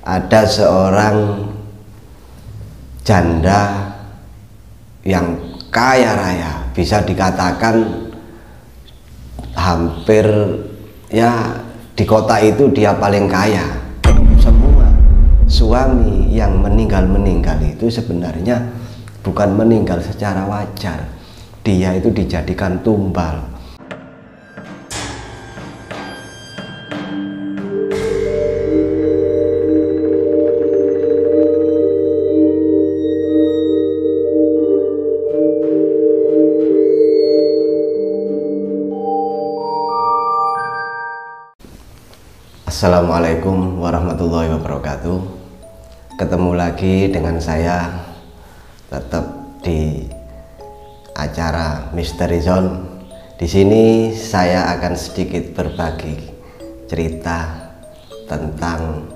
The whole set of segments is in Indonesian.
ada seorang janda yang kaya raya, bisa dikatakan hampir ya di kota itu dia paling kaya. Semua suami yang meninggal itu sebenarnya bukan meninggal secara wajar, dia itu dijadikan tumbal. Assalamualaikum warahmatullahi wabarakatuh. Ketemu lagi dengan saya tetap di acara Misteri Zone. Di sini saya akan sedikit berbagi cerita tentang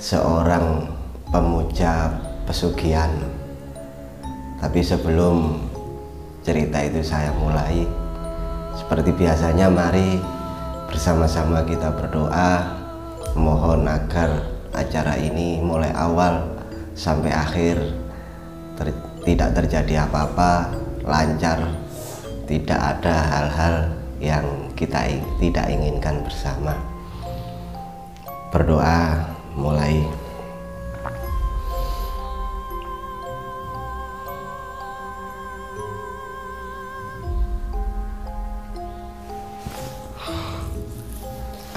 seorang pemuja pesugihan. Tapi sebelum cerita itu saya mulai, seperti biasanya mari bersama-sama kita berdoa, mohon agar acara ini mulai awal sampai akhir tidak terjadi apa-apa, lancar, tidak ada hal-hal yang kita tidak inginkan bersama. Berdoa mulai.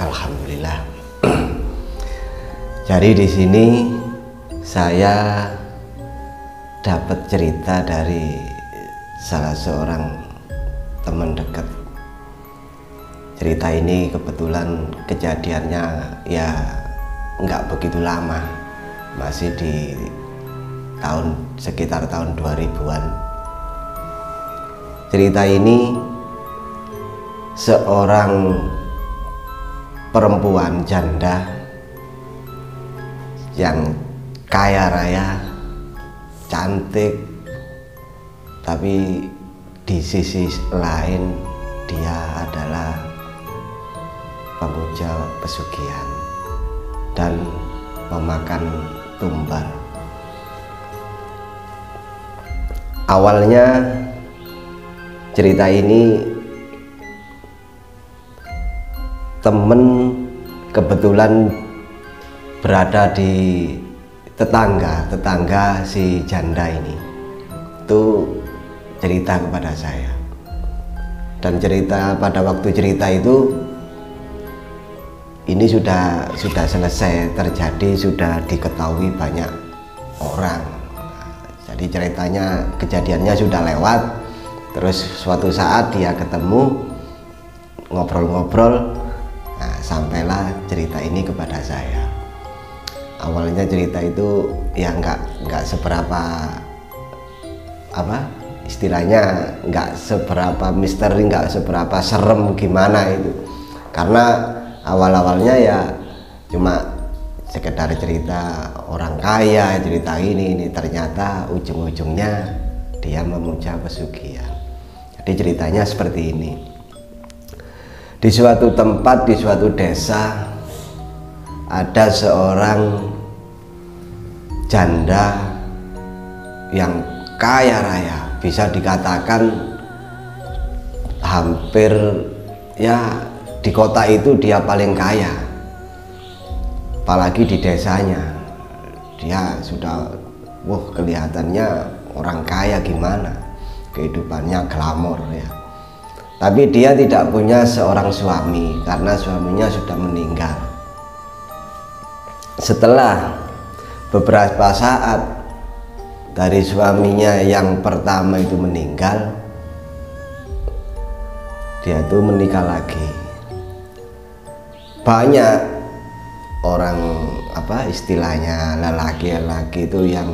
Alhamdulillah. Jadi di sini saya dapat cerita dari salah seorang teman dekat. Cerita ini kebetulan kejadiannya ya nggak begitu lama, masih di sekitar tahun 2000-an. Cerita ini seorang perempuan janda yang kaya raya, cantik, tapi di sisi lain dia adalah pemuja pesugihan dan memakan tumbal. Awalnya cerita ini temen kebetulan berada di tetangga si janda ini, itu cerita kepada saya. Dan cerita pada waktu cerita itu ini sudah selesai terjadi, sudah diketahui banyak orang. Jadi ceritanya, kejadiannya sudah lewat. Terus suatu saat dia ketemu, ngobrol-ngobrol, sampailah cerita ini kepada saya. Awalnya cerita itu ya nggak seberapa istilahnya, nggak seberapa misteri, nggak seberapa serem gimana itu, karena awalnya ya cuma sekedar cerita orang kaya, cerita ini ternyata ujung-ujungnya dia memuja pesugihan. Jadi ceritanya seperti ini. Di suatu tempat, di suatu desa, ada seorang janda yang kaya raya, bisa dikatakan hampir ya di kota itu dia paling kaya. Apalagi di desanya, dia sudah kelihatannya orang kaya gimana, kehidupannya glamor ya. Tapi dia tidak punya seorang suami karena suaminya sudah meninggal. Setelah beberapa saat dari suaminya yang pertama itu meninggal, dia itu menikah lagi. Banyak orang istilahnya lelaki-lelaki itu yang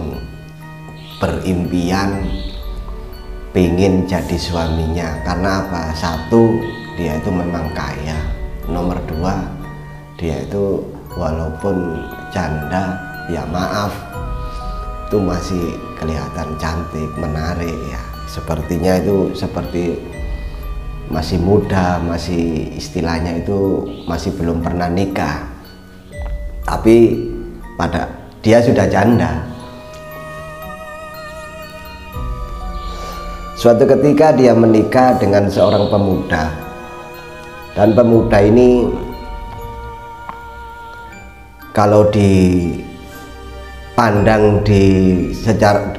berimpian pengen jadi suaminya. Karena apa? Satu, dia itu memang kaya. Nomor dua, dia itu walaupun janda ya maaf, itu masih kelihatan cantik, menarik ya. Sepertinya itu seperti masih muda, masih istilahnya itu masih belum pernah nikah. Tapi dia sudah janda. Suatu ketika dia menikah dengan seorang pemuda, dan pemuda ini kalau dipandang di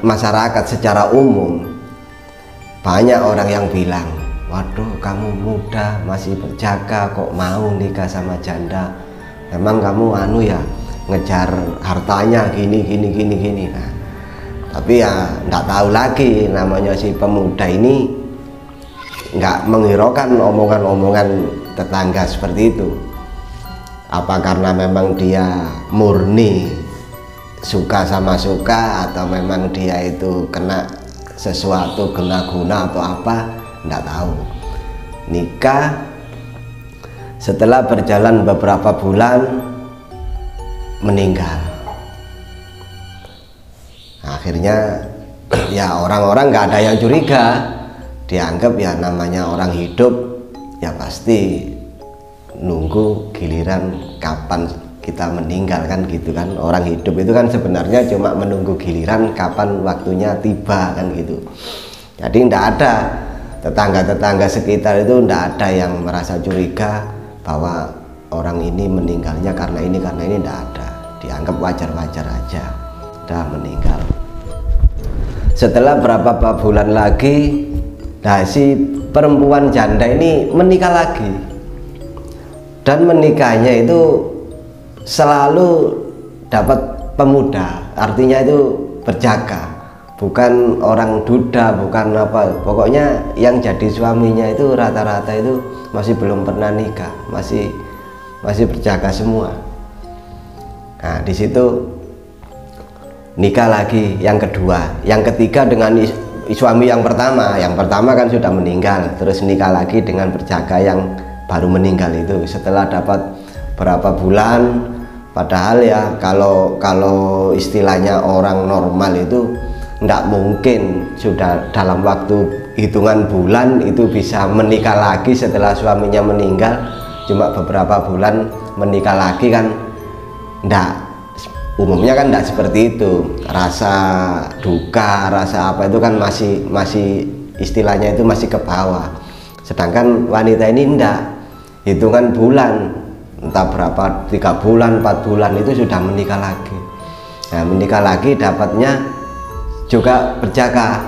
masyarakat secara umum, banyak orang yang bilang, waduh kamu muda masih berjaga kok mau nikah sama janda, memang kamu ya ngejar hartanya gini. Nah, tapi ya nggak tahu lagi, namanya si pemuda ini nggak menghiraukan omongan-omongan tetangga seperti itu. Apa karena memang dia murni suka sama suka, atau memang dia itu kena sesuatu guna-guna atau apa, nggak tahu. Nikah, setelah berjalan beberapa bulan meninggal. Akhirnya ya orang-orang nggak ada yang curiga, dianggap ya namanya orang hidup ya pasti nunggu giliran kapan kita meninggal kan gitu kan. Orang hidup itu kan sebenarnya cuma menunggu giliran kapan waktunya tiba kan gitu. Jadi tidak ada tetangga-tetangga sekitar itu, tidak ada yang merasa curiga bahwa orang ini meninggalnya karena ini tidak ada. Dianggap wajar-wajar aja, udah meninggal. Setelah berapa bulan lagi, nah si perempuan janda ini menikah lagi, dan menikahnya itu selalu dapat pemuda, artinya itu berjaga, bukan orang duda, bukan apa, pokoknya yang jadi suaminya itu rata-rata itu masih belum pernah nikah, masih berjaga semua. Nah di situ nikah lagi yang kedua, yang ketiga dengan suami yang pertama kan sudah meninggal, terus nikah lagi dengan berjaga yang baru meninggal itu setelah dapat berapa bulan. Padahal ya kalau istilahnya orang normal itu tidak mungkin sudah dalam waktu hitungan bulan itu bisa menikah lagi setelah suaminya meninggal. Cuma beberapa bulan menikah lagi kan enggak, umumnya kan enggak seperti itu. Rasa duka, rasa apa itu kan masih istilahnya itu masih ke bawah. Sedangkan wanita ini enggak, hitungan bulan, entah berapa, 3 bulan, 4 bulan itu sudah menikah lagi. Nah menikah lagi dapatnya juga berjaga.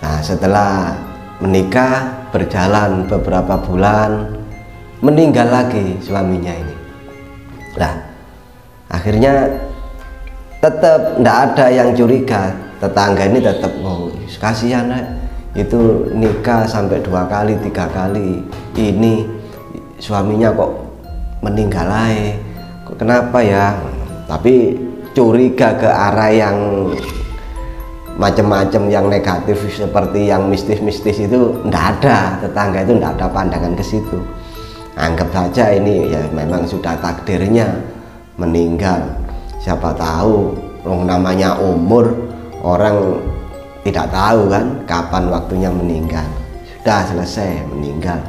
Nah setelah menikah berjalan beberapa bulan meninggal lagi suaminya ini. Nah akhirnya tetap tidak ada yang curiga, tetangga ini tetap, oh kasihan itu nikah sampai 2 kali 3 kali, ini suaminya kok meninggal aja, kok kenapa ya. Tapi curiga ke arah yang macam-macam yang negatif seperti yang mistis-mistis itu ndak ada, tetangga itu ndak ada pandangan ke situ. Anggap saja ini ya memang sudah takdirnya meninggal, siapa tahu namanya umur, orang tidak tahu kan kapan waktunya meninggal, sudah selesai meninggal.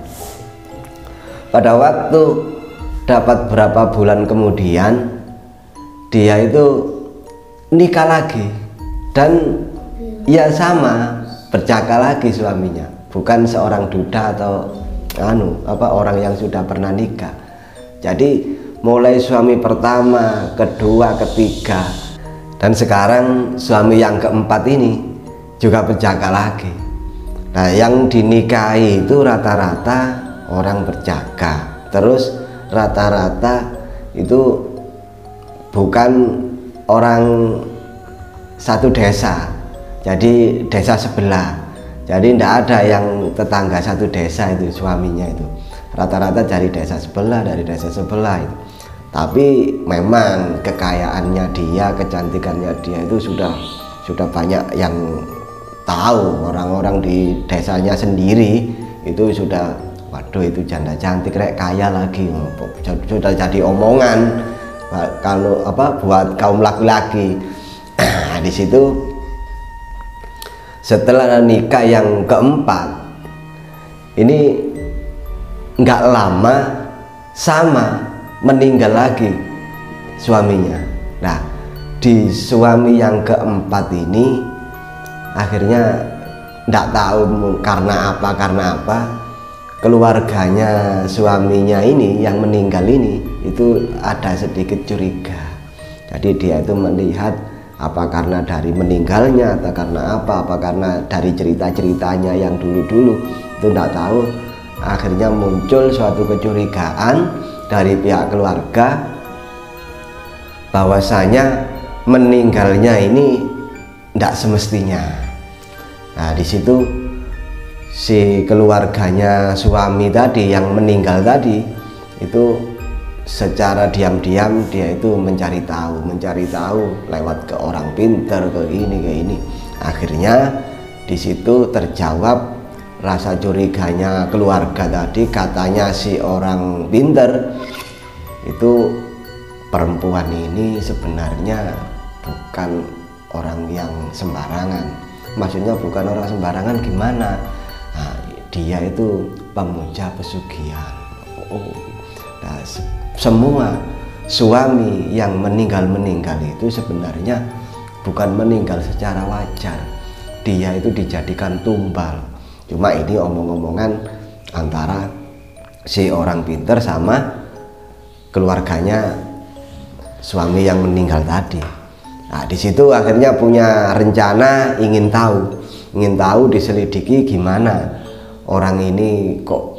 Pada waktu dapat berapa bulan kemudian dia itu nikah lagi, dan ya sama berjaga lagi suaminya, bukan seorang duda atau orang yang sudah pernah nikah. Jadi mulai suami pertama, kedua, ketiga, dan sekarang suami yang keempat ini juga berjaga lagi. Nah yang dinikahi itu rata-rata orang berjaga, terus rata-rata itu bukan orang satu desa, jadi desa sebelah. Jadi tidak ada yang tetangga satu desa itu suaminya itu, rata-rata dari desa sebelah, itu. Tapi memang kekayaannya dia, kecantikannya dia itu sudah banyak yang tahu, orang-orang di desanya sendiri itu sudah, waduh itu janda cantik rek, kaya lagi, sudah jadi omongan kalau buat kaum laki-laki. Nah, di situ setelah nikah yang keempat ini nggak lama sama meninggal lagi suaminya. Nah, di suami yang keempat ini akhirnya tidak tahu karena apa keluarganya suaminya ini yang meninggal ini itu ada sedikit curiga. Jadi dia itu melihat apa karena dari meninggalnya atau karena apa karena dari cerita-ceritanya yang dulu-dulu itu tidak tahu. Akhirnya muncul suatu kecurigaan dari pihak keluarga bahwasanya meninggalnya ini tidak semestinya. Nah, di situ si keluarganya suami tadi yang meninggal tadi itu secara diam-diam dia itu mencari tahu lewat ke orang pinter, ke ini. Akhirnya di situ terjawab rasa curiganya keluarga tadi. Katanya si orang pinter itu perempuan ini sebenarnya bukan orang yang sembarangan. Maksudnya bukan orang sembarangan gimana? Nah, dia itu pemuja pesugihan. Nah, semua suami yang meninggal itu sebenarnya bukan meninggal secara wajar. Dia itu dijadikan tumbal. Cuma ini omong-omongan antara si orang pinter sama keluarganya suami yang meninggal tadi. Nah, di situ akhirnya punya rencana ingin tahu diselidiki gimana orang ini kok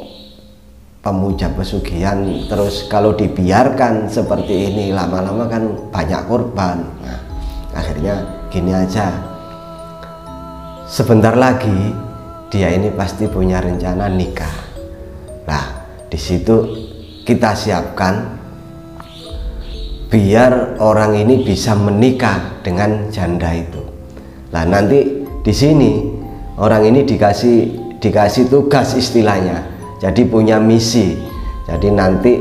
pemuja pesugihan, terus kalau dibiarkan seperti ini lama-lama kan banyak korban. Nah, akhirnya gini aja, sebentar lagi dia ini pasti punya rencana nikah. Nah, di situ kita siapkan biar orang ini bisa menikah dengan janda itu. Nah, nanti di sini orang ini dikasih tugas istilahnya. Jadi punya misi. Jadi nanti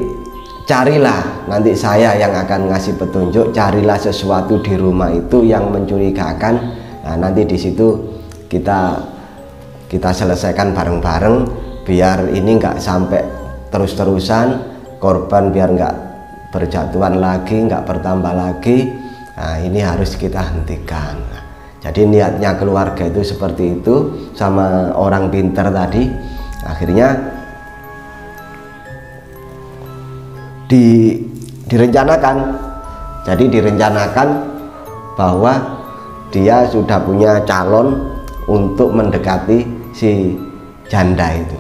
carilah, nanti saya yang akan ngasih petunjuk, carilah sesuatu di rumah itu yang mencurigakan. Nah, nanti di situ kita selesaikan bareng-bareng biar ini nggak sampai terus-terusan, korban biar nggak berjatuhan lagi, nggak bertambah lagi. Nah, ini harus kita hentikan. Jadi niatnya keluarga itu seperti itu sama orang pinter tadi. Akhirnya direncanakan. Jadi direncanakan bahwa dia sudah punya calon untuk mendekati si janda itu.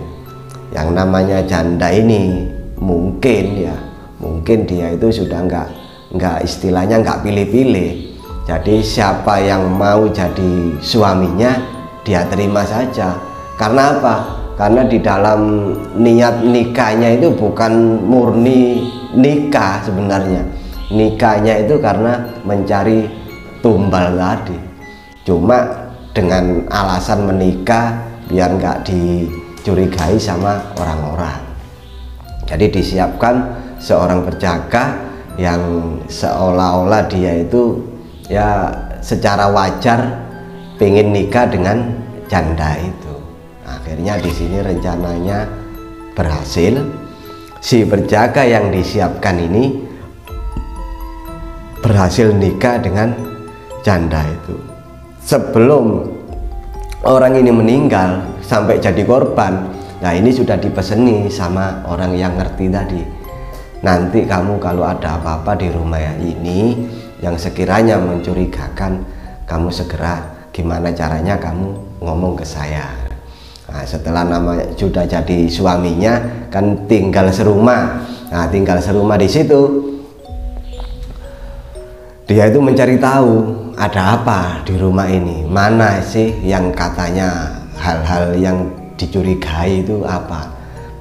Yang namanya janda ini mungkin dia itu sudah nggak istilahnya nggak pilih-pilih. Jadi siapa yang mau jadi suaminya dia terima saja. Karena apa? Karena di dalam niat nikahnya itu bukan murni nikah sebenarnya. Nikahnya itu karena mencari tumbal tadi. Cuma dengan alasan menikah biar nggak dicurigai sama orang-orang. Jadi disiapkan seorang penjaga yang seolah-olah dia itu ya secara wajar pengen nikah dengan janda itu. Akhirnya di sini rencananya berhasil. Si penjaga yang disiapkan ini berhasil nikah dengan janda itu. Sebelum orang ini meninggal sampai jadi korban, nah ini sudah dipeseni sama orang yang ngerti tadi. Nanti kamu kalau ada apa-apa di rumah ini yang sekiranya mencurigakan, kamu segera gimana caranya kamu ngomong ke saya. Nah, setelah nama sudah jadi suaminya kan tinggal serumah. Nah, tinggal serumah di situ dia itu mencari tahu ada apa di rumah ini, mana sih yang katanya hal-hal yang dicurigai itu apa.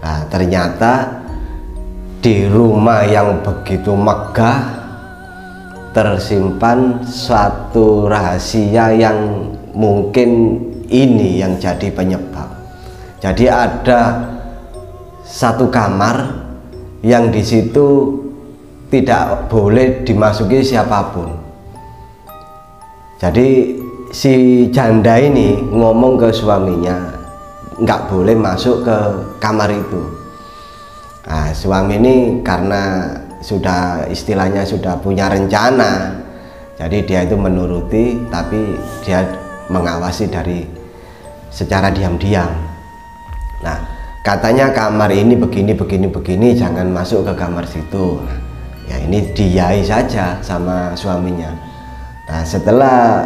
Nah, ternyata di rumah yang begitu megah tersimpan suatu rahasia yang mungkin ini yang jadi penyebab. Jadi ada satu kamar yang di situ tidak boleh dimasuki siapapun. Jadi si janda ini ngomong ke suaminya nggak boleh masuk ke kamar itu. Nah, suami ini karena sudah istilahnya sudah punya rencana, Jadi dia itu menuruti, tapi dia mengawasi dari secara diam-diam. Nah, katanya kamar ini begini, jangan masuk ke kamar situ. Nah, ya ini diyai saja sama suaminya. Nah, setelah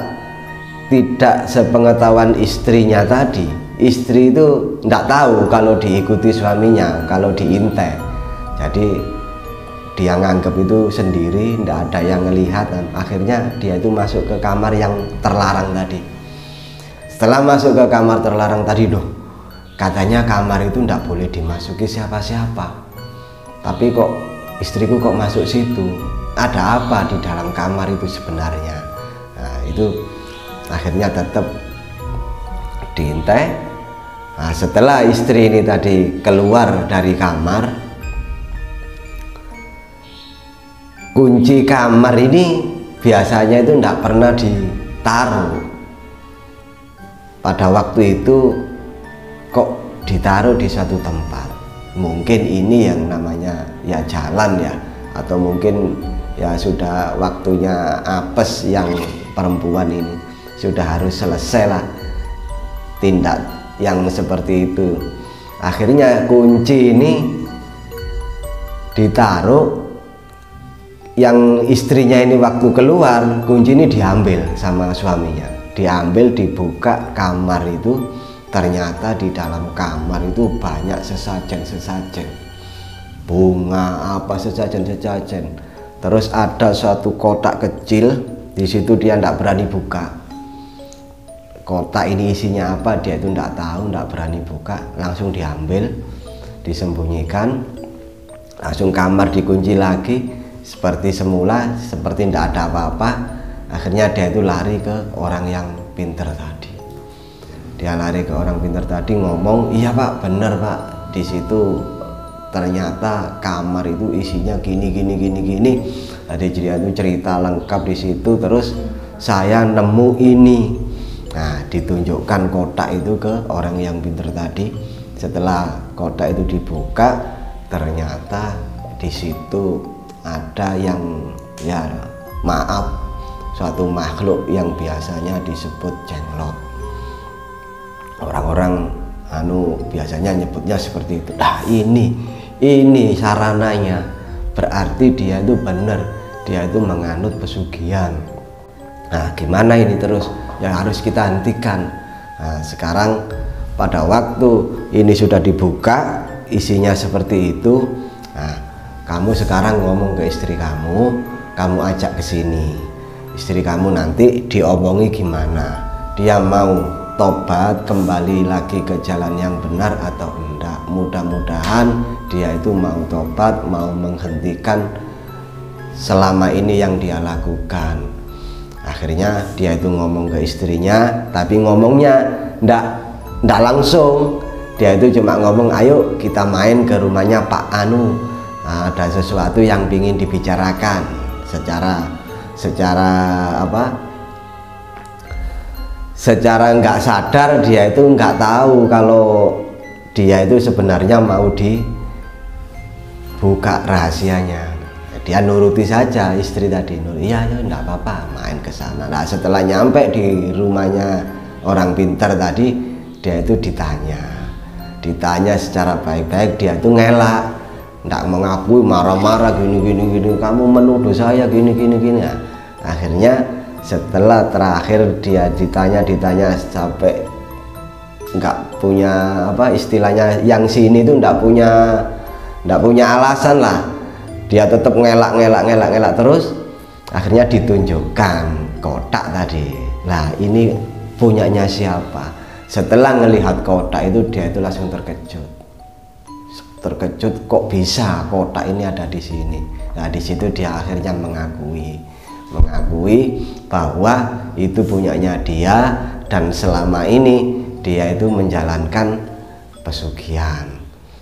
tidak sepengetahuan istrinya tadi, istri itu tidak tahu kalau diikuti suaminya, kalau diintai. Jadi dia nganggap itu sendiri, tidak ada yang melihat, dan akhirnya dia itu masuk ke kamar yang terlarang tadi. Setelah masuk ke kamar terlarang tadi, katanya kamar itu tidak boleh dimasuki siapa-siapa. Tapi kok istriku kok masuk situ? Ada apa di dalam kamar itu sebenarnya? Nah, itu akhirnya tetap diintai. Nah, setelah istri ini tadi keluar dari kamar, kunci kamar ini biasanya itu tidak pernah ditaruh. Pada waktu itu kok ditaruh di suatu tempat. Mungkin ini yang namanya ya jalan ya, atau mungkin ya sudah waktunya apes yang perempuan ini, sudah harus selesai lah tindak yang seperti itu. Akhirnya kunci ini ditaruh, yang istrinya ini waktu keluar kunci ini diambil sama suaminya, diambil, dibuka kamar itu, ternyata di dalam kamar itu banyak sesajen-sesajen, bunga apa, sesajen-sesajen. Terus ada suatu kotak kecil di situ, dia tidak berani buka. Kotak ini isinya apa dia itu tidak tahu, tidak berani buka, langsung diambil, disembunyikan, langsung kamar dikunci lagi seperti semula, seperti tidak ada apa-apa. Akhirnya dia itu lari ke orang yang pinter tadi. Dia lari ke orang pinter tadi, ngomong, iya pak, bener pak, di situ ternyata kamar itu isinya gini. Tadi dia itu cerita lengkap di situ. Terus saya nemu ini. Nah, ditunjukkan kotak itu ke orang yang pinter tadi. Setelah kotak itu dibuka, ternyata di situ ada yang ya maaf, suatu makhluk yang biasanya disebut jenglot. Orang-orang biasanya nyebutnya seperti itu. Nah, ini sarananya, berarti dia itu benar, dia itu menganut pesugihan. Nah, gimana ini terus? Yang harus kita hentikan. Nah, sekarang pada waktu ini sudah dibuka, isinya seperti itu. Nah, kamu sekarang ngomong ke istri kamu ajak ke sini. Istri kamu nanti diomongi gimana? Dia mau tobat kembali lagi ke jalan yang benar atau enggak? Mudah-mudahan dia itu mau tobat, mau menghentikan selama ini yang dia lakukan. Akhirnya dia itu ngomong ke istrinya, tapi ngomongnya ndak langsung. Dia itu cuma ngomong, ayo kita main ke rumahnya Pak Anu. Nah, ada sesuatu yang ingin dibicarakan secara nggak sadar. Dia itu nggak tahu kalau dia itu sebenarnya mau dibuka rahasianya. Dia nuruti saja istri tadi, iya enggak apa-apa, main ke sana. Nah, setelah nyampe di rumahnya orang pintar tadi, dia itu ditanya secara baik-baik. Dia itu ngelak, enggak mengakui, marah-marah, gini, kamu menuduh saya gini. Nah, akhirnya setelah terakhir dia ditanya sampai nggak punya istilahnya, yang sini itu nggak punya alasan lah. Dia tetap ngelak terus. Akhirnya ditunjukkan kotak tadi. Nah, ini punyanya siapa? Setelah melihat kotak itu, dia itu langsung terkejut, kok bisa kotak ini ada di sini. Nah, di situ dia akhirnya mengakui bahwa itu punyanya dia, dan selama ini dia itu menjalankan pesugihan.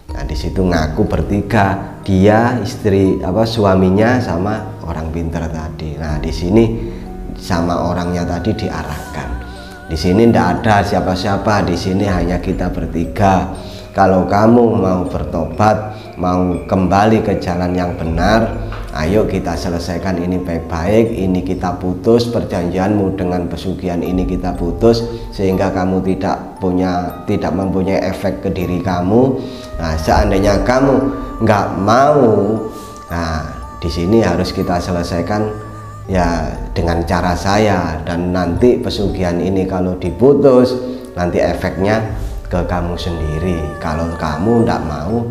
Nah, di situ ngaku bertiga, dia, istri, suaminya sama orang pintar tadi. Nah, di sini sama orangnya tadi diarahkan. Di sini tidak ada siapa-siapa, di sini hanya kita bertiga. Kalau kamu mau bertobat, mau kembali ke jalan yang benar, ayo kita selesaikan ini baik-baik, ini kita putus perjanjianmu dengan pesugihan ini kita putus, sehingga kamu tidak mempunyai efek ke diri kamu. Nah, seandainya kamu nggak mau, nah di sini harus kita selesaikan ya dengan cara saya, dan nanti pesugihan ini kalau diputus nanti efeknya ke kamu sendiri. Kalau kamu nggak mau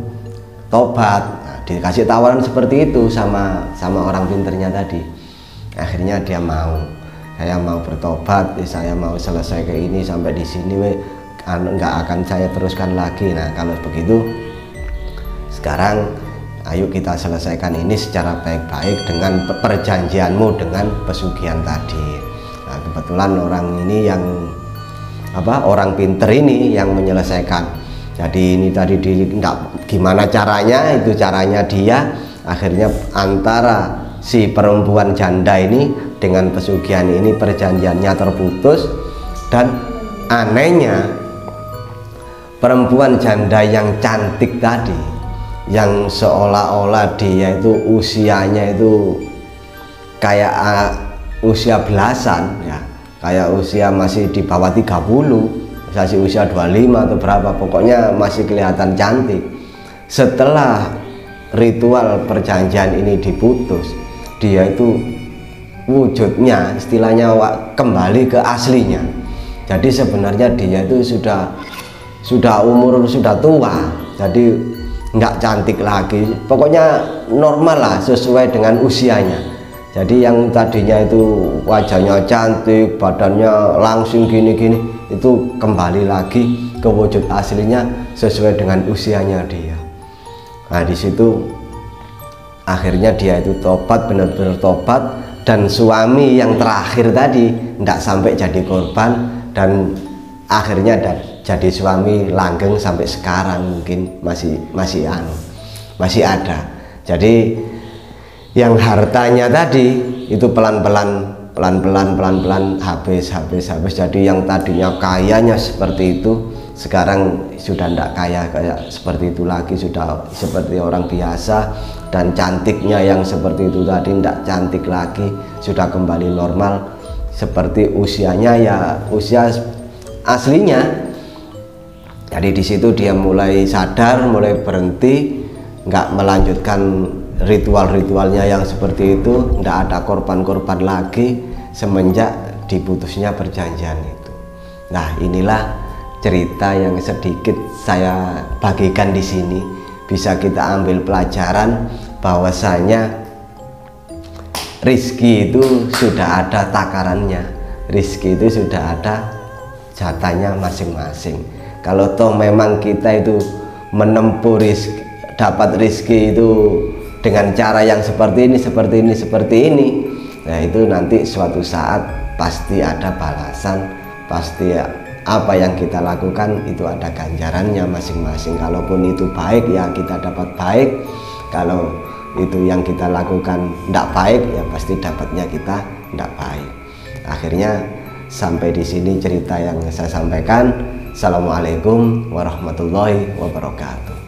tobat, nah, dikasih tawaran seperti itu sama orang pinternya tadi. Akhirnya dia mau, saya mau bertobat, saya mau selesai ke ini sampai di sini, nggak akan saya teruskan lagi. Nah kalau begitu sekarang ayo kita selesaikan ini secara baik-baik dengan perjanjianmu dengan pesugihan tadi. Nah, kebetulan orang ini yang orang pinter ini yang menyelesaikan. Jadi ini tadi gimana caranya, itu caranya dia. Akhirnya antara si perempuan janda ini dengan pesugihan ini perjanjiannya terputus, dan anehnya perempuan janda yang cantik tadi, yang seolah-olah dia itu usianya itu kayak usia belasan ya, kayak usia masih di bawah 30, masih usia 25 atau berapa, pokoknya masih kelihatan cantik. Setelah ritual perjanjian ini diputus, dia itu wujudnya istilahnya kembali ke aslinya. Jadi sebenarnya dia itu sudah umur sudah tua, jadi nggak cantik lagi, pokoknya normal lah, sesuai dengan usianya. Jadi yang tadinya itu wajahnya cantik, badannya langsing gini-gini, itu kembali lagi ke wujud aslinya sesuai dengan usianya dia. Nah di situ akhirnya dia itu tobat, benar-benar tobat, dan suami yang terakhir tadi tidak sampai jadi korban, dan akhirnya jadi suami langgeng sampai sekarang, mungkin masih ada. Jadi yang hartanya tadi itu pelan-pelan habis. Jadi yang tadinya kayanya seperti itu sekarang sudah tidak kaya kayak seperti itu lagi, sudah seperti orang biasa, dan cantiknya yang seperti itu tadi tidak cantik lagi, sudah kembali normal seperti usianya ya usia aslinya. Jadi di situ dia mulai sadar, mulai berhenti, nggak melanjutkan ritual-ritualnya yang seperti itu, tidak ada korban-korban lagi semenjak diputusnya perjanjian itu. Nah inilah cerita yang sedikit saya bagikan di sini, bisa kita ambil pelajaran bahwasanya rizki itu sudah ada takarannya, rizki itu sudah ada jatahnya masing-masing. Kalau toh memang kita itu menempuh rizki, dapat rizki itu dengan cara yang seperti ini, nah itu nanti suatu saat pasti ada balasan, pasti apa yang kita lakukan itu ada ganjarannya masing-masing. Kalaupun itu baik ya kita dapat baik, kalau itu yang kita lakukan tidak baik ya pasti dapatnya kita tidak baik. Akhirnya sampai di sini cerita yang saya sampaikan. Assalamualaikum warahmatullahi wabarakatuh.